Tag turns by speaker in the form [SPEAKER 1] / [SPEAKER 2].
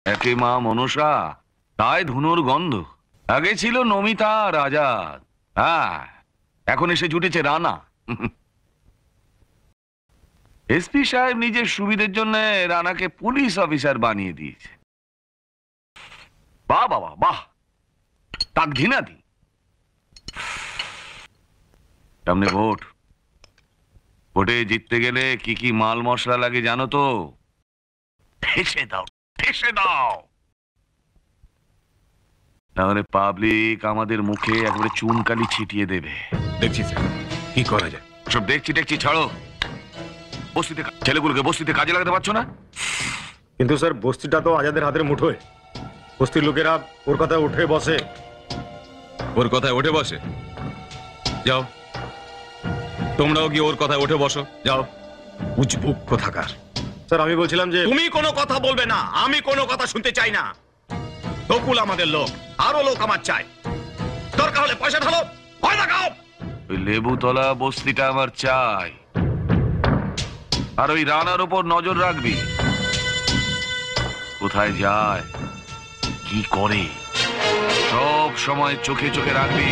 [SPEAKER 1] একে মা মনসা, তাই ধুনোর গন্ধ। আগে ছিল নমিতা আর আজাদ, হ্যাঁ, এখন এসে জুটেছে রানা। এসপি সাহেব নিজের সুবিধের জন্য রানাকে পুলিশ অফিসার বানিয়ে দিয়েছে। বাহ বাবা বাহ, তাক ঘৃণা দি। সামনে ভোট, ভোটে জিততে গেলে কি কি মাল মশলা লাগে জানো তো? ঠেসে দাও, ঠেসে দাও, তাহলে পাবলিক আমাদের মুখে একবারে চুনকালি ছিটিয়ে দেবে।
[SPEAKER 2] দেখছি স্যার কি করা যায়।
[SPEAKER 1] সব দেখছি দেখছি ছাড়ো, বস্তিতে ছেলেগুলোকে বস্তিতে কাজে লাগাতে পারছো না?
[SPEAKER 3] কিন্তু স্যার বস্তিটা তো আজাদের হাতের মুঠোয়। বস্তির লোকেরা ওর কথায় উঠে বসে।
[SPEAKER 2] ওর কথায় উঠে বসে? যাও তোমরাও কি ওর কথায় উঠে বসো, যাও। উজবুক কোথাকার।
[SPEAKER 3] স্যার আমি বলছিলাম যে
[SPEAKER 2] তুমি কোনো কথা বলবে না, আমি কোনো কথা শুনতে চাই না। তকুল আমাদের লোক, আরো লোক আমার চাই। দরকার হলে পয়সা ঢালো, ভয় দেখাও।
[SPEAKER 1] ওই লেবুতলা বস্তিটা আমার চাই, আর ওই রানার উপর নজর রাখবি, কোথায় যায় কি করে সব সময় চোখে চোখে রাখবি।